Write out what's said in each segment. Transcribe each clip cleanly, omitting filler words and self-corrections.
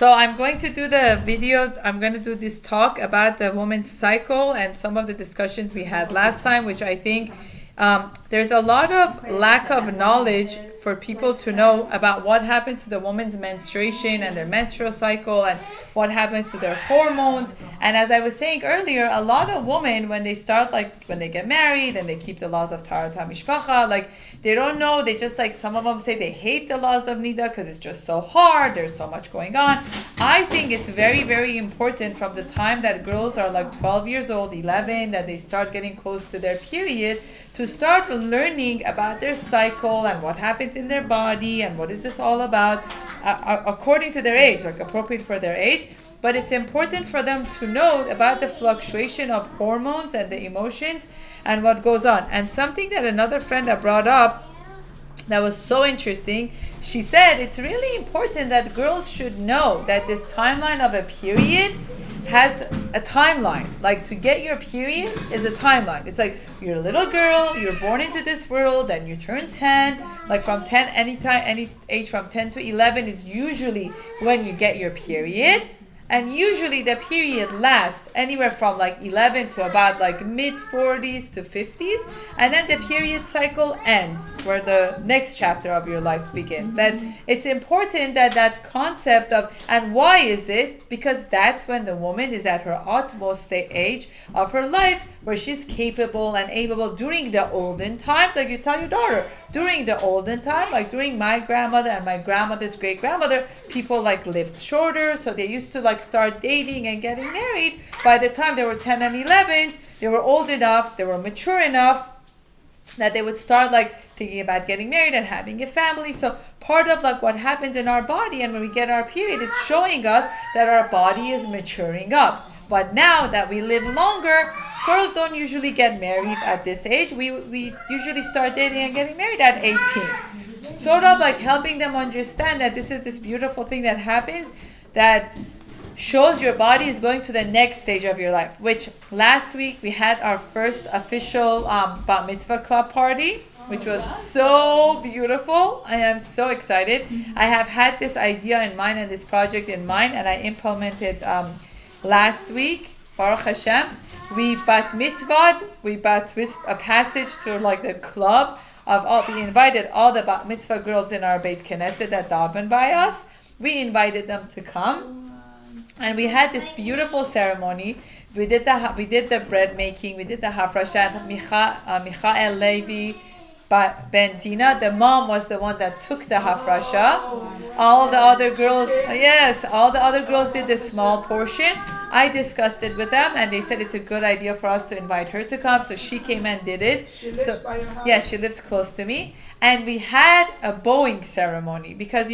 So I'm going to do the video. I'm going to do this talk about the woman's cycle and some of the discussions we had last time, which I think there's a lot of lack of knowledge for people to know about what happens to the woman's menstruation and their menstrual cycle and what happens to their hormones. And as I was saying earlier, a lot of women, when they start, like when they get married and they keep the laws of Taharat HaMishpacha, like they don't know, they just, like, some of them say they hate the laws of Nida because it's just so hard, there's so much going on. I think it's very, very important from the time that girls are like 12 years old, 11, that they start getting close to their period, to start learning about their cycle and what happens in their body and what is this all about, according to their age, like appropriate for their age. But it's important for them to know about the fluctuation of hormones and the emotions and what goes on. And something that another friend had brought up that was so interesting, she said it's really important that girls should know that this timeline of a period has a timeline. Like, to get your period is a timeline. It's like you're a little girl, you're born into this world, then you turn 10. Like from 10, any age from 10 to 11 is usually when you get your period. And usually the period lasts anywhere from like 11 to about like mid 40s to 50s. And then the period cycle ends, where the next chapter of your life begins. That it's important that that concept of, and why is it? Because that's when the woman is at her utmost age of her life, where she's capable and able. During the olden times, like you tell your daughter, during the olden time, like during my grandmother and my grandmother's great grandmother, people like lived shorter, so they used to like start dating and getting married. By the time they were 10 and 11, they were old enough, they were mature enough that they would start like thinking about getting married and having a family. So part of like what happens in our body, and when we get our period, it's showing us that our body is maturing up. But now that we live longer, girls don't usually get married at this age. We usually start dating and getting married at 18. Sort of like helping them understand that this is this beautiful thing that happens that shows your body is going to the next stage of your life. Which last week we had our first official Bat Mitzvah Club party, which was so beautiful. I am so excited. I have had this idea in mind and this project in mind, and I implemented last week, Baruch Hashem. We bat mitzvah a passage to like the club of all. We invited all the bat mitzvah girls in our Beit Knesset that daven by us. We invited them to come, and we had this beautiful ceremony. We did the bread making. We did the hafrashat. Michael Levi Ben Dina, the mom, was the one that took the hafrasha. All the other girls did the small portion. I discussed it with them, and they said it's a good idea for us to invite her to come. So she came and did it. She lives by your house? Yeah, she lives close to me. And we had a bowing ceremony because,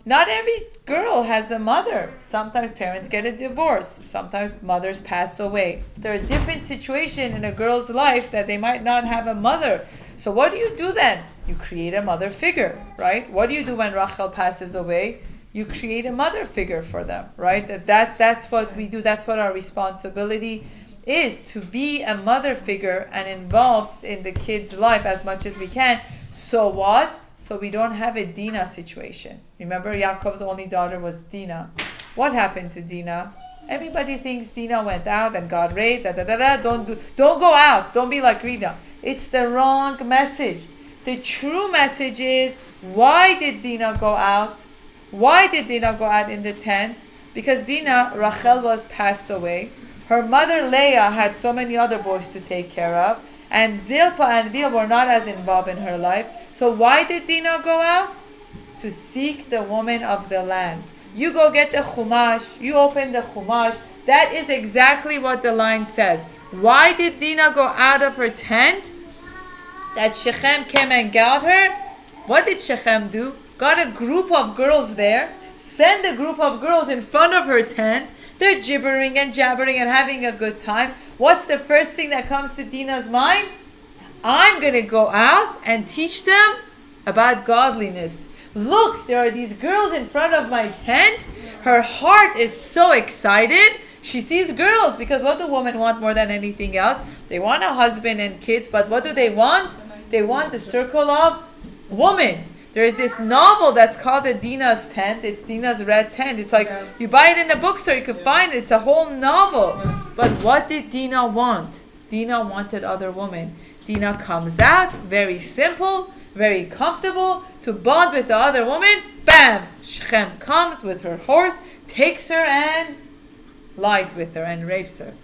not every girl has a mother. Sometimes parents get a divorce. Sometimes mothers pass away. There are different situations in a girl's life that they might not have a mother. So what do you do then? You create a mother figure, right? What do you do when Rachel passes away? You create a mother figure for them, right? That's what we do. That's what our responsibility is, to be a mother figure and involved in the kid's life as much as we can. So what? So we don't have a Dina situation. Remember, Yaakov's only daughter was Dina. What happened to Dina? Everybody thinks Dina went out and got raped. Don't go out. Don't be like Rita. It's the wrong message. The true message is, why did Dina go out? Why did Dina go out in the tent? Because Dina, Rachel was passed away. Her mother Leah had so many other boys to take care of. And Zilpah and Bilhah were not as involved in her life. So why did Dina go out? To seek the woman of the land. You go get the Chumash. You open the Chumash. That is exactly what the line says. Why did Dina go out of her tent? That Shechem came and got her. What did Shechem do? Got a group of girls there. Send a group of girls in front of her tent. They're gibbering and jabbering and having a good time. What's the first thing that comes to Dina's mind? I'm going to go out and teach them about godliness. Look, there are these girls in front of my tent. Her heart is so excited. She sees girls, because what do women want more than anything else? They want a husband and kids, but what do they want? They want the circle of women. There's this novel that's called the Dina's Tent. It's Dina's Red Tent. It's like you buy it in the bookstore, you can find it. It's a whole novel. But what did Dina want? Dina wanted other women. Dina comes out, very simple, very comfortable, to bond with the other woman. Bam! Shechem comes with her horse, takes her and lies with her and rapes her.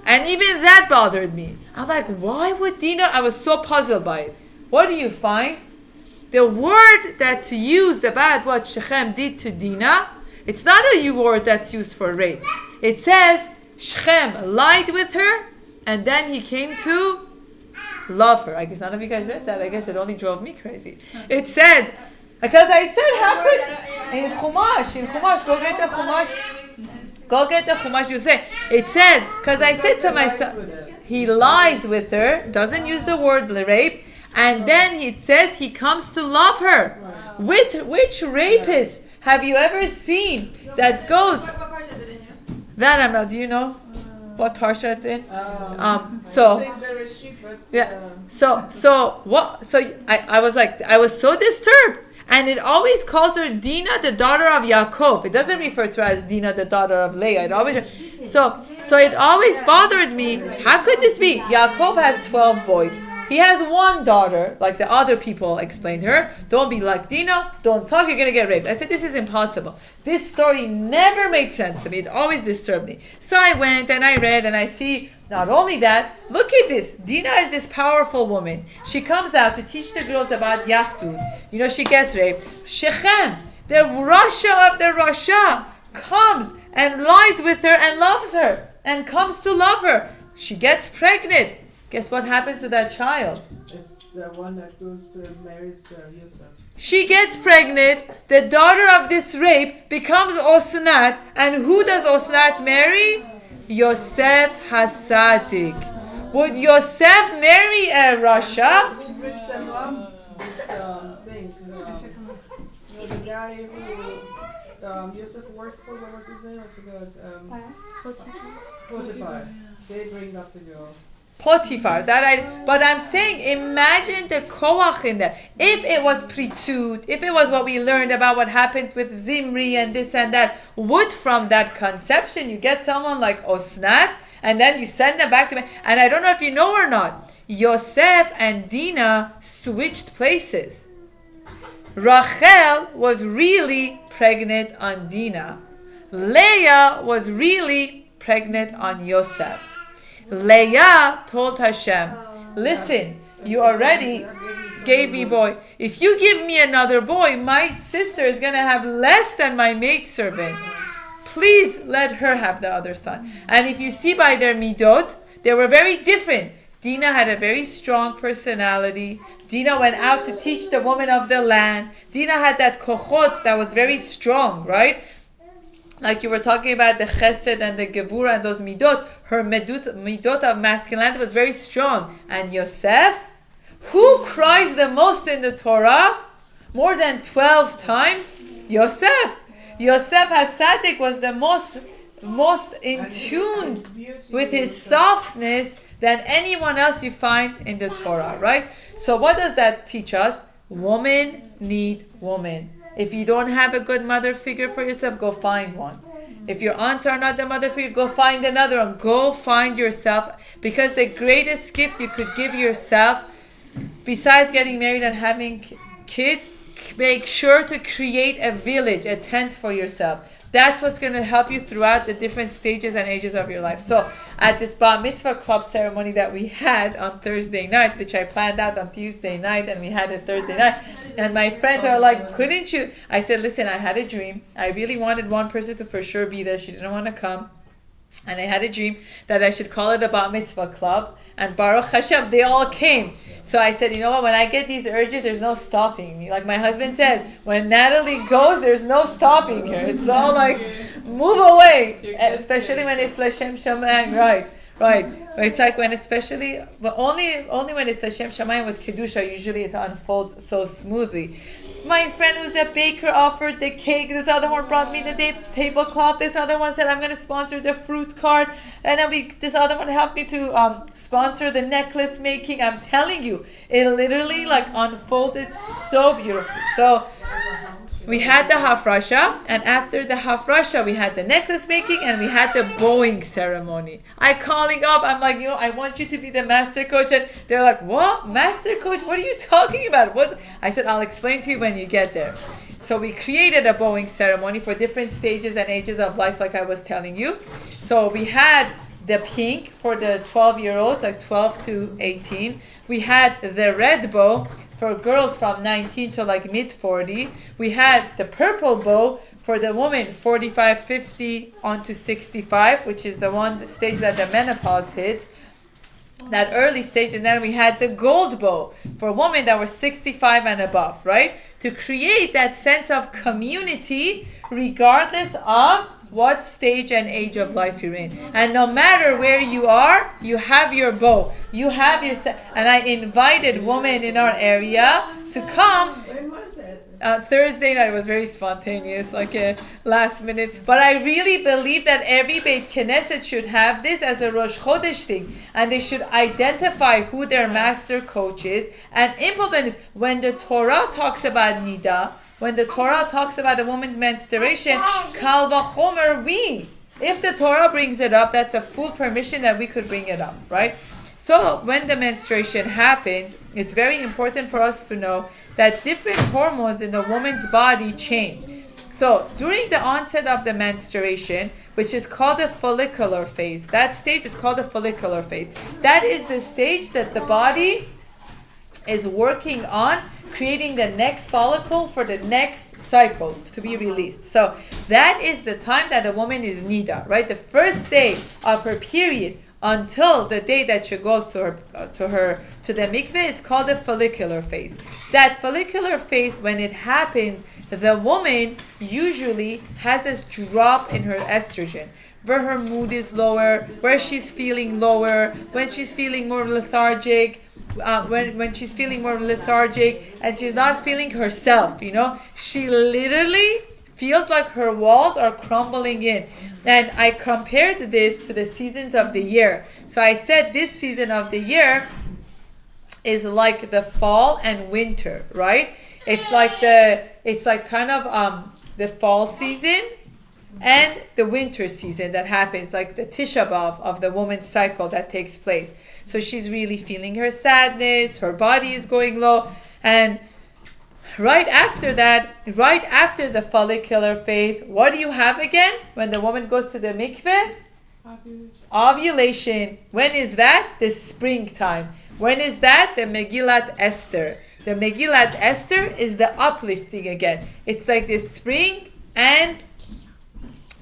And even that bothered me. I'm like, why would Dina? I was so puzzled by it. What do you find? The word that's used about what Shechem did to Dina, it's not a word that's used for rape. It says Shechem lied with her and then he came to love her. I guess none of you guys read that. I guess it only drove me crazy. It said, because I said, how could, in Chumash, go get the Chumash. Go get the Chumash, you say. It says, because I said to myself, he lies with her, doesn't use the word rape, and then it says he comes to love her. Which rapist have you ever seen that goes? That I'm not. Do you know what parsha it's in? So what? So I was like, I was so disturbed. And it always calls her Dina, the daughter of Yaakov. It doesn't refer to her as Dina, the daughter of Leah. It always so it always bothered me. How could this be? Yaakov has 12 boys. He has one daughter, like the other people explained to her. Don't be like Dina. Don't talk. You're going to get raped. I said, this is impossible. This story never made sense to me. It always disturbed me. So I went and I read and I see, not only that, look at this. Dina is this powerful woman. She comes out to teach the girls about Yachtud. You know, she gets raped. Shechem, the Rasha of the Rasha, comes and lies with her and loves her and comes to love her. She gets pregnant. Guess what happens to that child? It's the one that goes to marries Yosef. She gets pregnant. The daughter of this rape becomes Osnat. And who does Osnat marry? Yosef Hasadik. Would Yosef marry a Rasha? Who brings them up? This thing. The guy who Yosef worked for, what was his name? I forgot. Potiphar. They bring up the girl. Potiphar. But I'm saying, imagine the koach in there. If it was pritzut, if it was what we learned about what happened with Zimri and this and that, would from that conception you get someone like Osnat and then you send them back to me? And I don't know if you know or not, Yosef and Dina switched places. Rachel was really pregnant on Dina. Leah was really pregnant on Yosef. Leah told Hashem, listen, you already gave me boy. If you give me another boy, my sister is going to have less than my maidservant. Please let her have the other son. And if you see by their midot, they were very different. Dina had a very strong personality. Dina went out to teach the woman of the land. Dina had that kochot that was very strong, right? Like you were talking about the chesed and the gevura and those midot, her midot of masculinity was very strong. And Yosef, who cries the most in the Torah? More than 12 times? Yosef. Yosef Hasadik was the most in tune with his softness than anyone else you find in the Torah, right? So what does that teach us? Woman needs woman. If you don't have a good mother figure for yourself, go find one. If your aunts are not the mother figure, go find another one. Go find yourself, because the greatest gift you could give yourself, besides getting married and having kids, make sure to create a village, a tent for yourself. That's what's going to help you throughout the different stages and ages of your life. So at this Bar Mitzvah Club ceremony that we had on Thursday night, which I planned out on Tuesday night, and we had it Thursday night, and my friends are like, couldn't you? I said, listen, I had a dream. I really wanted one person to for sure be there. She didn't want to come. And I had a dream that I should call it a Bar Mitzvah Club. And Baruch Hashem, they all came. So I said, you know what, when I get these urges, there's no stopping me. Like my husband says, when Natalie goes, there's no stopping her. It's all like, move away. Especially when it's L'Shem Shamayim, right. It's like when only when it's L'Shem Shamayim with Kedusha, usually it unfolds so smoothly. My friend who's a baker offered the cake. This other one brought me the tablecloth. This other one said I'm going to sponsor the fruit cart. And then this other one helped me to sponsor the necklace making. I'm telling you, it literally like unfolded so beautifully. So we had the hafrasha, and after the hafrasha, we had the necklace making, and we had the bowing ceremony. I calling up, I'm like, I want you to be the master coach, and they're like, what? Master coach? What are you talking about? What? I said, I'll explain to you when you get there. So we created a bowing ceremony for different stages and ages of life, like I was telling you. So we had the pink for the 12-year-olds, like 12 to 18. We had the red bow for girls from 19 to like mid-40. We had the purple bow for the women 45, 50 on to 65, which is the stage that the menopause hits, that early stage. And then we had the gold bow for women that were 65 and above, right? To create that sense of community regardless of what stage and age of life you're in. And no matter where you are, you have your bow. You have your... And I invited women in our area to come. When was it? Thursday night. It was very spontaneous, like a last minute. But I really believe that every Beit Knesset should have this as a Rosh Chodesh thing. And they should identify who their master coach is and implement this. When the Torah talks about Nida, when the Torah talks about a woman's menstruation, kal vachomer we. If the Torah brings it up, that's a full permission that we could bring it up, right? So when the menstruation happens, it's very important for us to know that different hormones in the woman's body change. So during the onset of the menstruation, which is called the follicular phase, that stage is called the follicular phase. That is the stage that the body is working on creating the next follicle for the next cycle to be released. So that is the time that a woman is nida, right? The first day of her period until the day that she goes to the mikveh, it's called the follicular phase. That follicular phase, when it happens, the woman usually has this drop in her estrogen, where her mood is lower, where she's feeling lower, when she's feeling more lethargic, when she's feeling more lethargic and she's not feeling herself, she literally feels like her walls are crumbling in. And I compared this to the seasons of the year. So I said this season of the year is like the fall and winter, right? It's like kind of the fall season and the winter season that happens, like the Tisha B'Av of the woman's cycle that takes place. So she's really feeling her sadness, her body is going low, and right after that, right after the follicular phase, what do you have again when the woman goes to the mikveh? Ovulation. When is that? The springtime. When is that? The Megillat Esther. The Megillat Esther is the uplifting again. It's like the spring and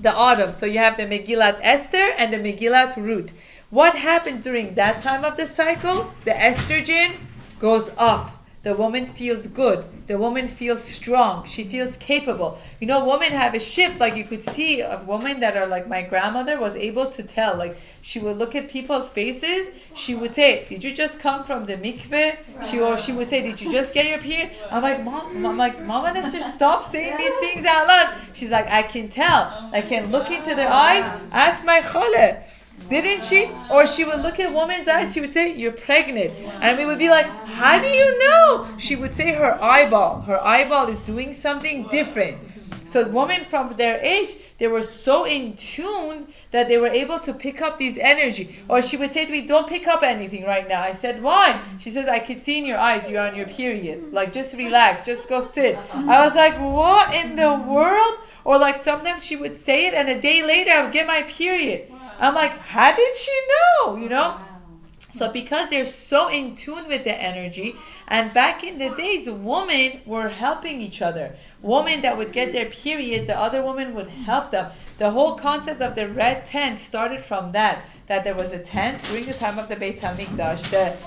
the autumn. So you have the Megillat Esther and the Megillat Ruth. What happens during that time of the cycle? The estrogen goes up. The woman feels good. The woman feels strong. She feels capable. Women have a shift. Like you could see a woman that are like my grandmother was able to tell. Like she would look at people's faces. She would say, "Did you just come from the mikveh?" She would say, "Did you just get your period?" I'm like, Mom and Esther, stop saying these things out loud. She's like, I can tell. I can look into their eyes. Ask my chole. Didn't she? Or she would look at woman's eyes, she would say, "You're pregnant." And we would be like, "How do you know?" She would say her eyeball is doing something different. So women from their age, they were so in tune that they were able to pick up these energy. Or she would say to me, "Don't pick up anything right now." I said, "Why?" She says, "I can see in your eyes you're on your period. Like, just relax, just go sit." I was like, what in the world? Or like sometimes she would say it and a day later I would get my period. I'm like, how did she know, So because they're so in tune with the energy, and back in the days, women were helping each other. Women that would get their period, the other woman would help them. The whole concept of the red tent started from that there was a tent during the time of the Beit HaMikdash. The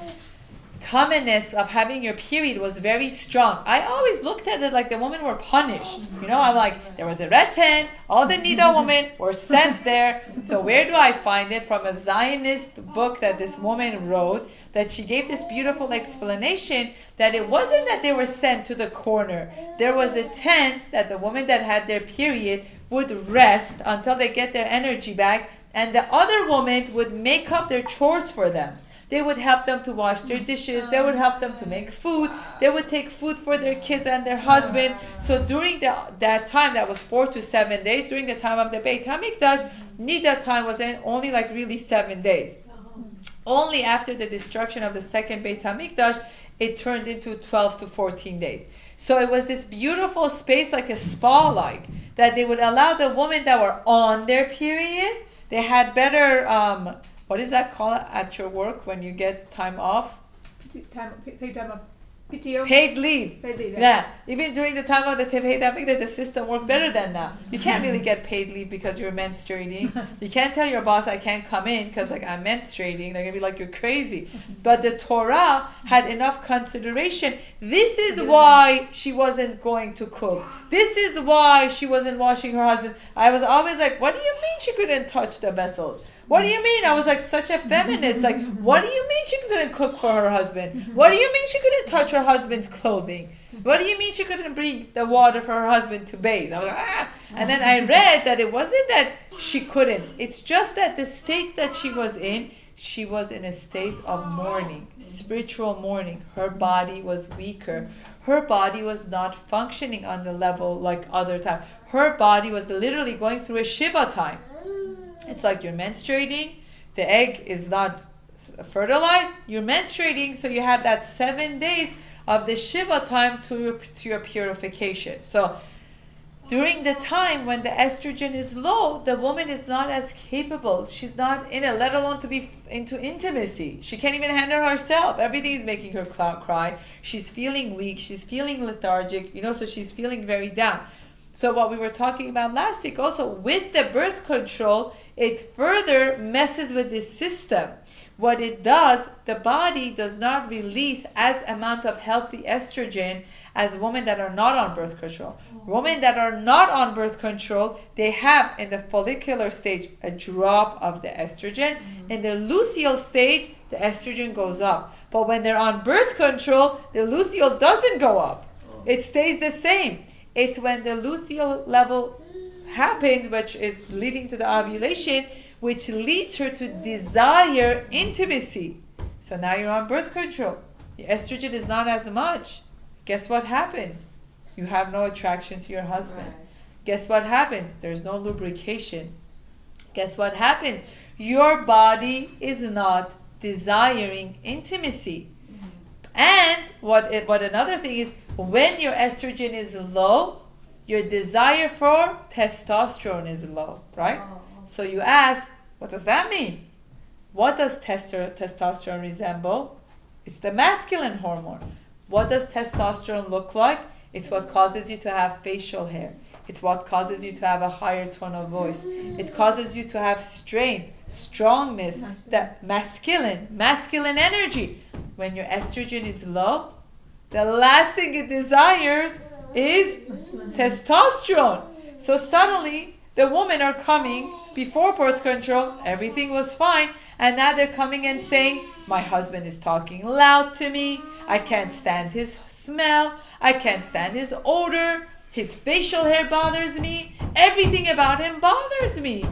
tumminess of having your period was very strong. I always looked at it like the women were punished. I'm like, there was a red tent, all the Nida women were sent there. So where do I find it? From a Zionist book that this woman wrote, that she gave this beautiful explanation that it wasn't that they were sent to the corner. There was a tent that the women that had their period would rest until they get their energy back, and the other women would make up their chores for them. They would help them to wash their dishes. They would help them to make food. They would take food for their kids and their husband. So during that time, that was 4 to 7 days, during the time of the Beit HaMikdash, Nida time was only like really 7 days. Only after the destruction of the second Beit HaMikdash, it turned into 12 to 14 days. So it was this beautiful space, like a spa-like, that they would allow the women that were on their period, they had better... what is that called at your work when you get time off? Paid time off. PTO? Paid leave. Paid leave, Yeah. Even during the time of the pandemic, the system worked better than now. You can't really get paid leave because you're menstruating. You can't tell your boss, I can't come in because I'm menstruating. They're going to be like, you're crazy. But the Torah had enough consideration. This is why she wasn't going to cook. This is why she wasn't washing her husband. I was always like, what do you mean she couldn't touch the vessels? What do you mean? I was like such a feminist. Like, what do you mean she couldn't cook for her husband? What do you mean she couldn't touch her husband's clothing? What do you mean she couldn't bring the water for her husband to bathe? I was like, ah. And then I read that it wasn't that she couldn't. It's just that the state that she was in a state of mourning, spiritual mourning. Her body was weaker. Her body was not functioning on the level like other time. Her body was literally going through a Shiva time. It's like you're menstruating, the egg is not fertilized, you're menstruating, so you have that 7 days of the Shiva time to your purification. So during the time when the estrogen is low, the woman is not as capable. She's not in it, let alone to be into intimacy. She can't even handle herself. Everything is making her cry. She's feeling weak. She's feeling lethargic, so she's feeling very down. So what we were talking about last week also, with the birth control, it further messes with this system. What it does, the body does not release as amount of healthy estrogen as women that are not on birth control. Women that are not on birth control, they have in the follicular stage a drop of the estrogen. In the luteal stage, the estrogen goes up. But when they're on birth control, the luteal doesn't go up. It stays the same. It's when the luteal level happens, which is leading to the ovulation, which leads her to desire intimacy. So now you're on birth control. Your estrogen is not as much. Guess what happens? You have no attraction to your husband. Right. Guess what happens? There's no lubrication. Guess what happens? Your body is not desiring intimacy. And what another thing is, when your estrogen is low, your desire for testosterone is low, right? So you ask, what does that mean? What does testosterone resemble? It's the masculine hormone. What does testosterone look like? It's what causes you to have facial hair. It's what causes you to have a higher tone of voice. It causes you to have strength, strongness, that masculine energy. When your estrogen is low, the last thing it desires is testosterone. So suddenly, the women are coming before birth control, everything was fine, and now they're coming and saying, my husband is talking loud to me, I can't stand his smell, I can't stand his odor, his facial hair bothers me, everything about him bothers me.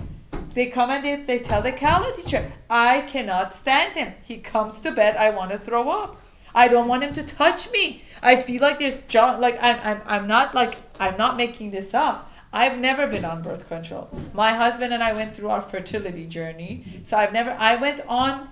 They come and they tell the Kala teacher, I cannot stand him. He comes to bed, I want to throw up. I don't want him to touch me. I feel like there's I'm not making this up. I've never been on birth control. My husband and I went through our fertility journey. So I went on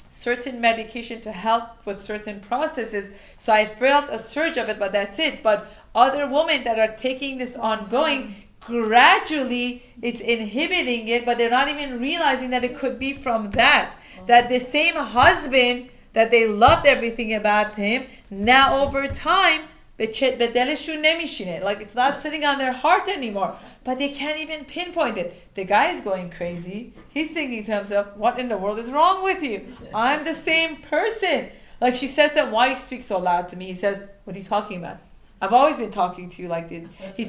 certain medication to help with certain processes. So I felt a surge of it, but that's it. But other women that are taking this ongoing, gradually it's inhibiting it, but they're not even realizing that it could be from that. That the same husband that they loved everything about him, now over time, like it's not sitting on their heart anymore, but they can't even pinpoint it. The guy is going crazy. He's thinking to himself, what in the world is wrong with you? I'm the same person. Like she says to him, why you speak so loud to me? He says, what are you talking about? I've always been talking to you like this. She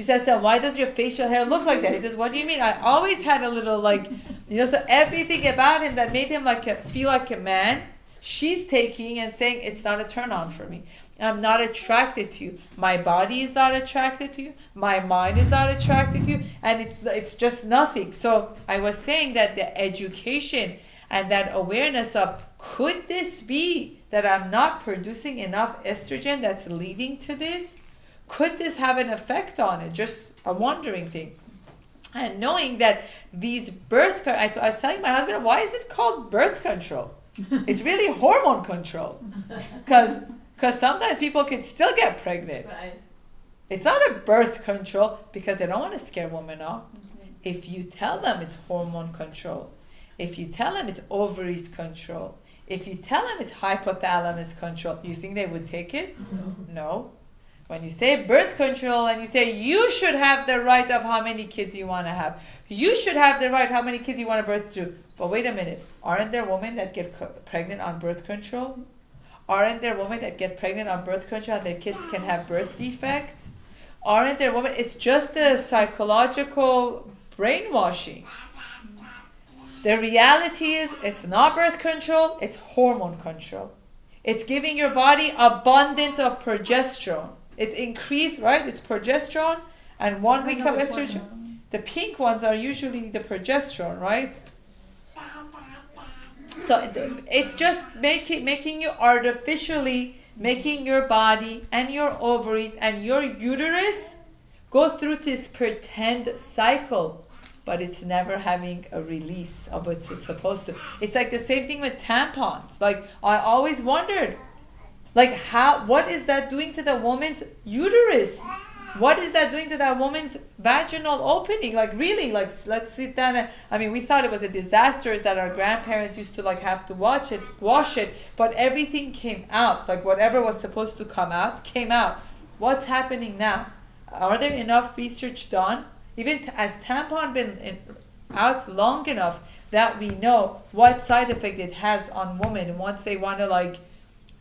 says to him, why does your facial hair look like that? He says, what do you mean? I always had a little so everything about him that made him feel like a man, she's taking and saying, it's not a turn on for me. I'm not attracted to you. My body is not attracted to you. My mind is not attracted to you. And it's just nothing. So I was saying that the education and that awareness of, could this be that I'm not producing enough estrogen that's leading to this? Could this have an effect on it? Just a wondering thing. And knowing that these I was telling my husband, why is it called birth control? It's really hormone control. Because sometimes people can still get pregnant. Right. It's not a birth control because they don't want to scare women off. Mm-hmm. If you tell them it's hormone control, if you tell them it's ovaries control, if you tell them it's hypothalamus control, you think they would take it? No. When you say birth control and you say you should have the right of how many kids you want to have, you should have the right how many kids you want to birth through. But wait a minute, aren't there women that get pregnant on birth control? Aren't there women that get pregnant on birth control and their kids can have birth defects? Aren't there women? It's just a psychological brainwashing. The reality is, it's not birth control, it's hormone control. It's giving your body abundance of progesterone. It's increased, right? It's progesterone and 1 week of estrogen. The pink ones are usually the progesterone, right? So it's just making you artificially, making your body and your ovaries and your uterus go through this pretend cycle. But it's never having a release of what it's supposed to. It's like the same thing with tampons. Like, I always wondered, what is that doing to the woman's uterus? What is that doing to that woman's vaginal opening? Really, let's sit down and, we thought it was a disaster that our grandparents used to have to wash it, but everything came out. Whatever was supposed to come out, came out. What's happening now? Are there enough research done? Even has tampon been out long enough that we know what side effect it has on women once they want to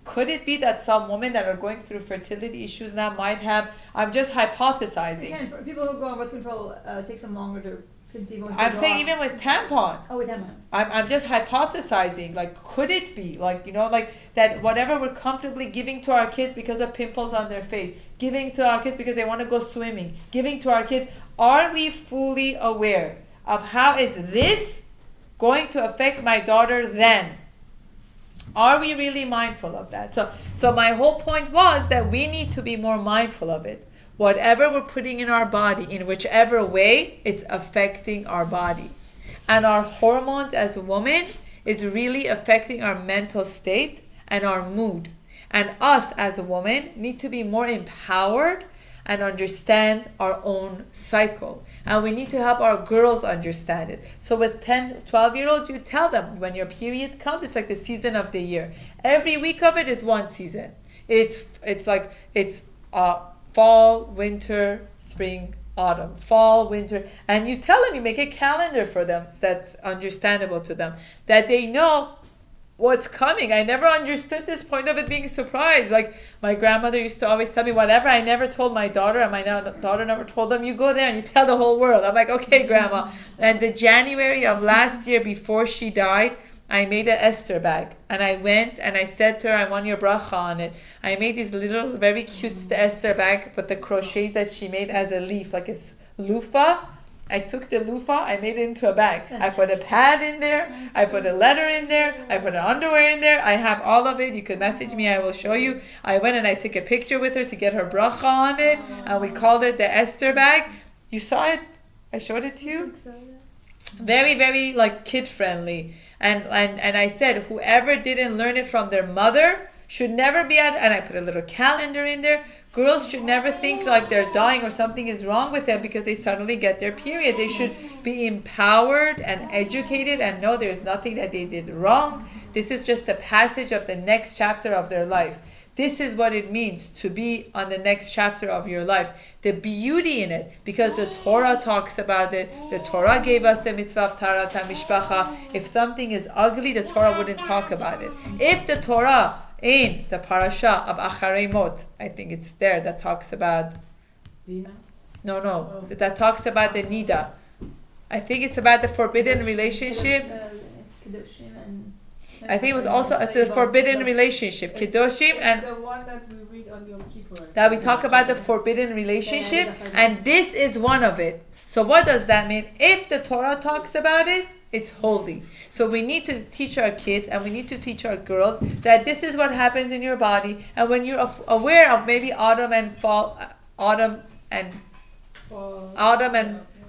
could it be that some women that are going through fertility issues now might have, I'm just hypothesizing. Again, people who go on birth control takes them longer to conceive. I'm saying even with tampon. Oh, with tampon. I'm just hypothesizing, could it be, that whatever we're comfortably giving to our kids because of pimples on their face, giving to our kids because they want to go swimming, giving to our kids, are we fully aware of how is this going to affect my daughter then? Are we really mindful of that? So my whole point was that we need to be more mindful of it. Whatever we're putting in our body, in whichever way, it's affecting our body. And our hormones as a woman is really affecting our mental state and our mood. And us as a woman need to be more empowered and understand our own cycle. And we need to help our girls understand it. So with 10, 12-year-olds, you tell them when your period comes, it's like the season of the year. Every week of it is one season. It's fall, winter, spring, autumn, fall, winter. And you tell them, you make a calendar for them that's understandable to them, that they know what's coming. I never understood this point of it being surprised. My grandmother used to always tell me, whatever I never told my daughter and my daughter never told them, you go there and you tell the whole world. I'm like, okay, Grandma. And the January of last year before she died, I made an Esther bag. And I went and I said to her, I want your bracha on it. I made this little, very cute Esther bag with the crochets that she made as a leaf, like it's loofah. I took the loofah, I made it into a bag. I put a pad in there, I put a letter in there, I put an underwear in there. I have all of it. You can message me, I will show you. I went and I took a picture with her to get her bracha on it, and we called it the Esther bag. You saw it? I showed it to you? I think so, yeah. Very, very kid friendly. And I said, whoever didn't learn it from their mother should never be and I put a little calendar in there. Girls should never think they're dying or something is wrong with them because they suddenly get their period. They should be empowered and educated and know there's nothing that they did wrong. This is just a passage of the next chapter of their life. This is what it means to be on the next chapter of your life. The beauty in it, because the Torah talks about it. The Torah gave us the mitzvah of Taharat HaMishpacha. If something is ugly, the Torah wouldn't talk about it. If the Torah in the parasha of Acharei Mot. I think it's there that talks about. Dina? No, that talks about the nida. I think it's about the forbidden relationship. It's Kedoshim and. I think it was also the forbidden relationship, Kedoshim, It's and the one that we read on Yom Kippur. that we talk about the forbidden relationship, and this is one of it. So what does that mean? If the Torah talks about it, it's holy. So we need to teach our kids and we need to teach our girls that this is what happens in your body, and when you're aware of maybe autumn and fall. Fall. And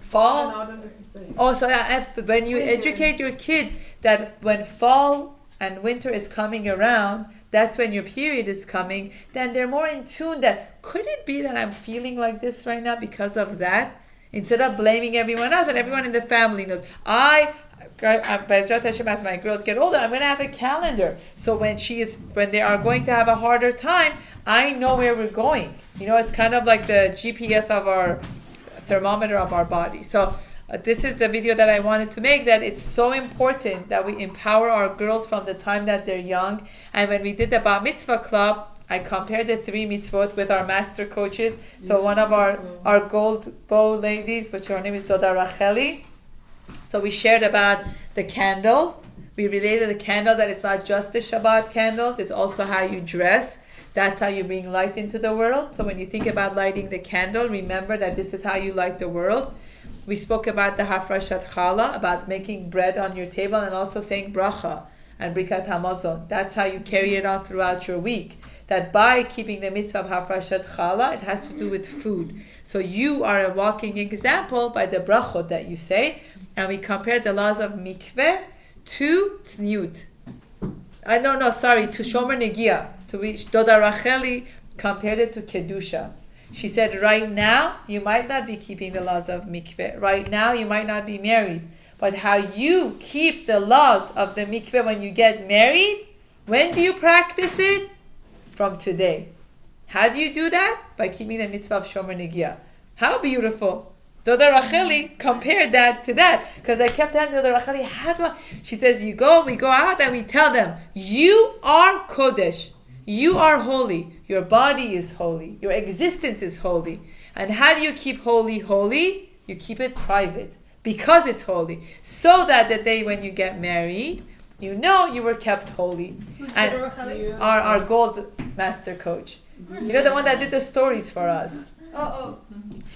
Fall and autumn is the same. Oh, so yeah, when you educate your kids that when fall and winter is coming around, that's when your period is coming, then they're more in tune that could it be that I'm feeling like this right now because of that? Instead of blaming everyone else, and everyone in the family knows. Bezrat Hashem, as my girls get older, I'm going to have a calendar. So when they are going to have a harder time, I know where we're going. It's kind of like the GPS of our thermometer of our body. So this is the video that I wanted to make, that it's so important that we empower our girls from the time that they're young. And when we did the Bar Mitzvah Club, I compared the 3 mitzvot with our master coaches. So one of our gold bow ladies, which her name is Doda Racheli. So we shared about the candles. We related the candles that it's not just the Shabbat candles, it's also how you dress. That's how you bring light into the world. So when you think about lighting the candle, remember that this is how you light the world. We spoke about the Hafrashat Challah, about making bread on your table and also saying bracha and Brikat Hamazon. That's how you carry it on throughout your week. That by keeping the mitzvah of Hafrashat Challah, it has to do with food. So you are a walking example by the brachot that you say. And we compared the laws of mikveh to tzniut. To Shomer Negia, to which Doda Racheli compared it to Kedusha. She said, right now, you might not be keeping the laws of mikveh. Right now, you might not be married. But how you keep the laws of the mikveh when you get married, when do you practice it? From today. How do you do that? By keeping the mitzvah of Shomer Negia. How beautiful. Doda Racheli compared that to that, because I kept telling Doda Racheli, how do I? She says, we go out and we tell them, you are Kodesh, you are holy, your body is holy, your existence is holy. And how do you keep holy? You keep it private, because it's holy, so that the day when you get married, you were kept holy. Who's And Doda Racheli? our gold master coach, the one that did the stories for us.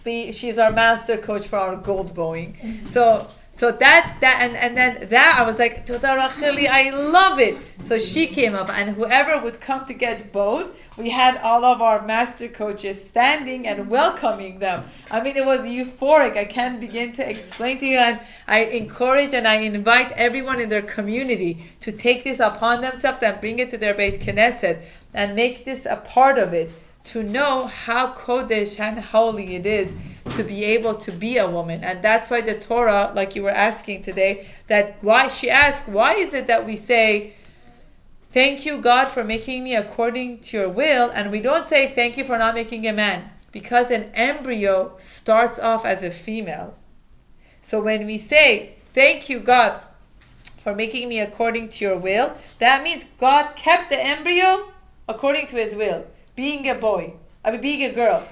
She's our master coach for our gold bowing. So that and then that I was like, Doda Racheli, I love it. So she came up, and whoever would come to get bowed, we had all of our master coaches standing and welcoming them. I mean, it was euphoric. I can't begin to explain to you. And I encourage and I invite everyone in their community to take this upon themselves and bring it to their Beit Knesset and make this a part of it, to know how Kodesh and holy it is to be able to be a woman. And that's why the Torah, like you were asking today, she asked, why is it that we say, thank you, God, for making me according to your will, and we don't say, thank you for not making a man? Because an embryo starts off as a female. So when we say, thank you, God, for making me according to your will, that means God kept the embryo according to his will. Being a girl.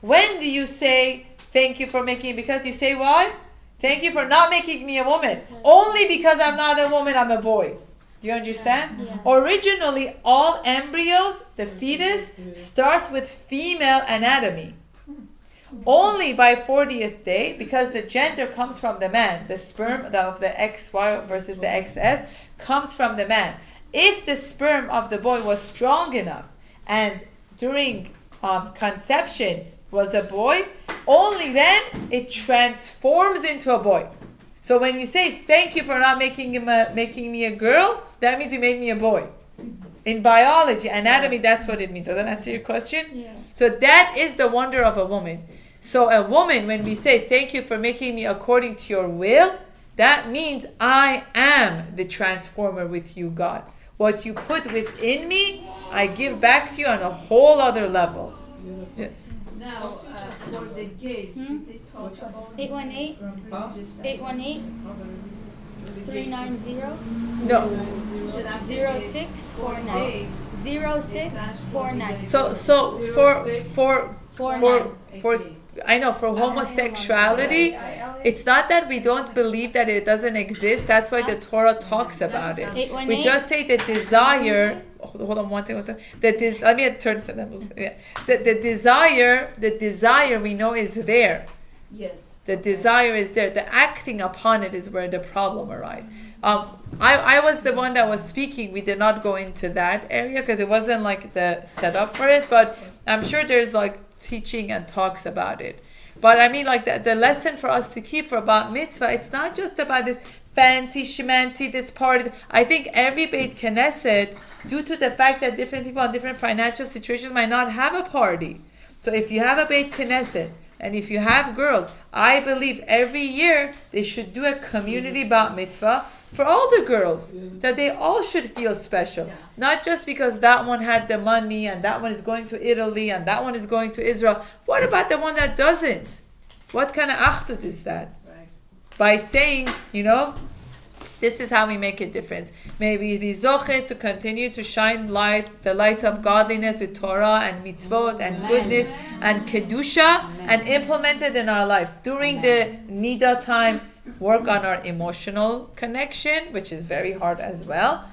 When do you say thank you for making? Because you say why? Thank you for not making me a woman. Only because I'm not a woman, I'm a boy. Do you understand? Yeah. Originally, all embryos, the fetus, starts with female anatomy. Only by 40th day, because the gender comes from the man, the sperm of the XY versus the XS comes from the man. If the sperm of the boy was strong enough and during conception was a boy, only then it transforms into a boy. So when you say thank you for not making me a girl, that means you made me a boy. In biology, anatomy, that's what it means. Does that answer your question? Yeah. So that is the wonder of a woman. So a woman, when we say thank you for making me according to your will, that means I am the transformer with you, God. What you put within me, I give back to you on a whole other level. Now, for the gays, did they talk about 818? 818? 390 No. Should I say 0649 0649. So for I know for homosexuality, it's not that we don't believe that it doesn't exist. That's why the Torah talks about it. 818. We just say the desire. Hold on one thing. Let me turn to them. Yeah. The desire we know is there. Yes. The desire is there. The acting upon it is where the problem arises. I was the one that was speaking. We did not go into that area because it wasn't like the setup for it. But I'm sure there's like teaching and talks about it. But I mean, like the lesson for us to keep for about mitzvah, it's not just about this fancy schmancy, this party. I think every Beit Knesset, due to the fact that different people in different financial situations might not have a party. So if you have a Beit Knesset, and if you have girls, I believe every year they should do a community bat mitzvah for all the girls, that they all should feel special. Not just because that one had the money and that one is going to Italy and that one is going to Israel. What about the one that doesn't? What kind of achdut is that? Right. By saying, this is how we make a difference. May we be zochet to continue to shine the light of godliness with Torah and mitzvot and goodness and kedusha and implement it in our life. During the nida time, work on our emotional connection, which is very hard as well,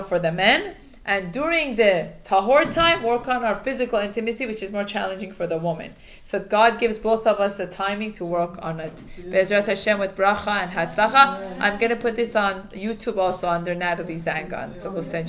for the men. And during the tahor time, work on our physical intimacy, which is more challenging for the woman. So God gives both of us the timing to work on it. Be'ezrat Hashem with bracha and hatzlacha. I'm going to put this on YouTube also under Natalie Zangon. So we'll send you